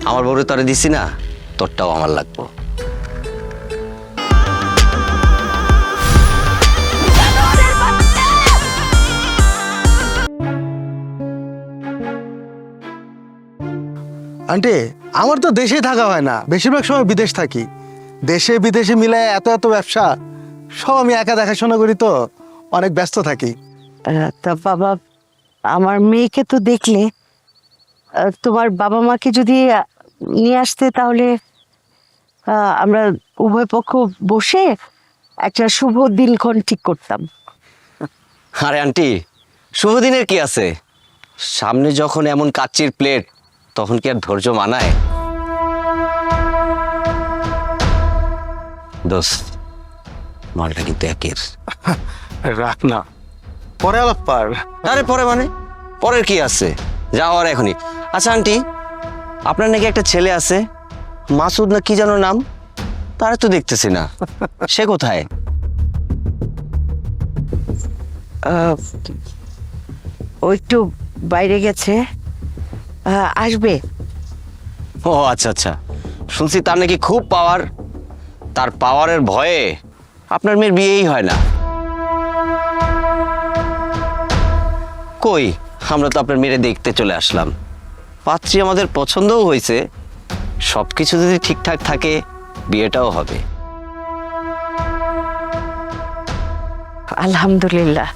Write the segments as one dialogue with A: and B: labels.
A: আমার বউরে তোরে দিছি না, তোরটাও আমার লাগবো।
B: আন্টি, আমার তো দেশে থাকা হয় না, বেশিরভাগ সময় বিদেশ থাকি। দেশে বিদেশে মিলায় এত এত ব্যবসা, সব আমি একা দেখাশোনা করি, তো অনেক ব্যস্ত থাকি।
C: তা বাবা, আমার মেয়েকে তো দেখলে, তোমার বাবা মাকে যদি নিয়ে আসতে, তাহলে আমরা উভয় পক্ষ বসে একটা শুভ দিনক্ষণ ঠিক করতাম।
A: আরে আন্টি, শুভ দিনের কি আছে? সামনে যখন এমন কাচ্চির প্লেট, তখন কি আর ধৈর্য মানায়? দোস্ত, মালটা কিন্তু একের।
B: রাখ না, পরে আলাপ পার।
A: আরে পরে মানে? পরের কি আছে, যাওয়ার এখনই। আচ্ছা আন্টি, আপনার নাকি একটা ছেলে আছে, মাসুদ না কি যেন নাম? তারা তো দেখতেছি না, সে কোথায়?
C: ও একটু বাইরে গেছে, আসবে।
A: ও আচ্ছা আচ্ছা, শুনছি তার নাকি খুব পাওয়ার। তার পাওয়ারের ভয়ে আপনার মেয়ের বিয়েই হয় না। কই, আমরা তো আপনার মেয়েরে দেখতে চলে আসলাম, পাত্রী আমাদের পছন্দও হয়েছে। সবকিছু যদি ঠিকঠাক থাকে, বিয়েটাও হবে।
C: আলহামদুলিল্লাহ।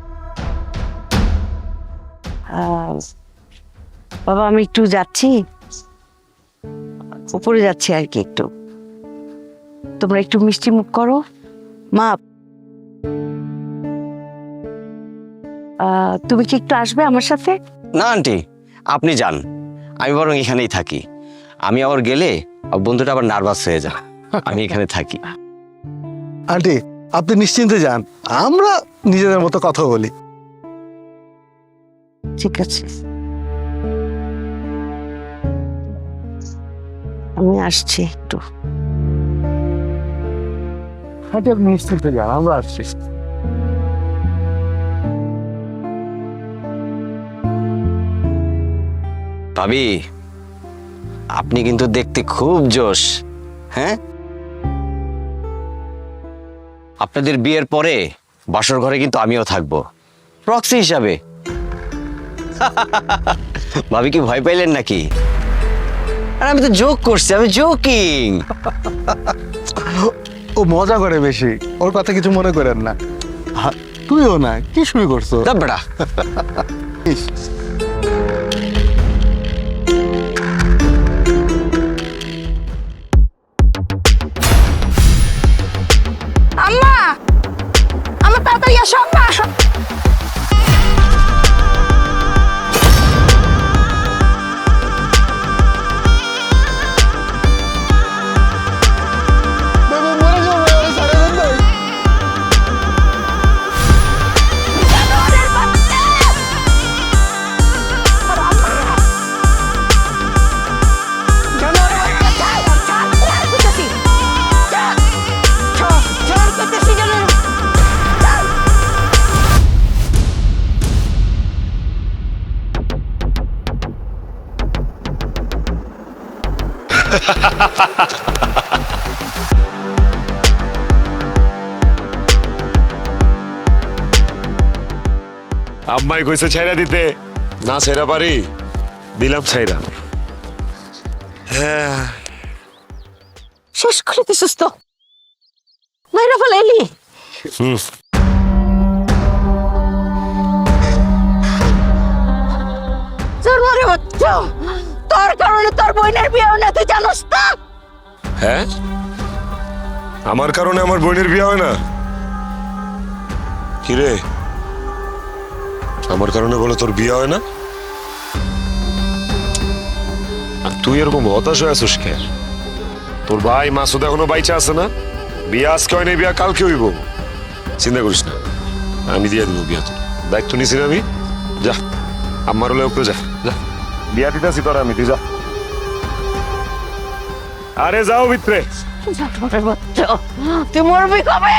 C: বাবা, আমি একটু যাচ্ছি, উপরে যাচ্ছি আর কি। একটু তোমরা একটু মিষ্টি মুখ করো। মা, তুমি কি একটু আসবে আমার সাথে?
A: না আন্টি, আপনি যান, আমি বরং এখানেই থাকি। আমি আবার গেলে বন্ধুটা আবার নার্ভাস হয়ে যায়, আমি এখানে থাকি।
B: আন্টি, আপনি নিশ্চিন্তে যান, আমরা নিজেদের মতো কথা বলি।
C: ঠিক আছে, আমি আসছি একটু।
B: আন্টি, আপনি নিশ্চিন্তে যান, আমরা আসছি।
A: ভাবি, আপনি কিন্তু দেখতে খুব জোশ। হ্যাঁ, আপনাদের বিয়ের পরে বাসর ঘরে কিন্তু আমিও থাকবো, প্রক্সি হিসাবে। ভাবি কি ভয় পাইলেন নাকি? আর আমি তো জোক করছি, আমি জোকিং।
B: ও মজা করে বেশি, ওর কথা কিছু মনে করেন না। তুইও না, কি শুরু করছো?
A: বেটা,
C: আম্মা, আমার তাড়াতাড়ি আসো আম্মা, আসো।
D: আম্মাই কইছে ছাইরা দিতে, না ছাইরা পারি, দিলাম ছাইরা। হ্যাঁ,
C: শেষ করে দিছিস তো, মাইরা ফেলাইলি। জন্মরে বাচ্চা, তোর কারণে তোর বোনের বিয়ে হয় না, তুই জানোস না?
D: হ্যাঁ, আমার কারণে আমার বোনের বিয়ে হয় না? কিরে, আমার কারণে বলে তোর বিয়ে হয় না? আর তুই এরকম হতাশ হয়ে আছিস কে? তোর ভাই মাসুদ এখনো বাইচা আছে না? বিয়ে আজকে হয় না, বিয়া কালকে হইব। চিন্তা করিস না, আমি দিয়ে দেবো বিয়া। তোর দায়িত্ব নিছি না আমি। যা, আমার হলে উপরে যা, যা বিয়া দিতেছি তোরা, আমি তুই যা। আরে যাও ভিতরে।
C: জন্মরে বাচ্চা, তুই মরবি কবে?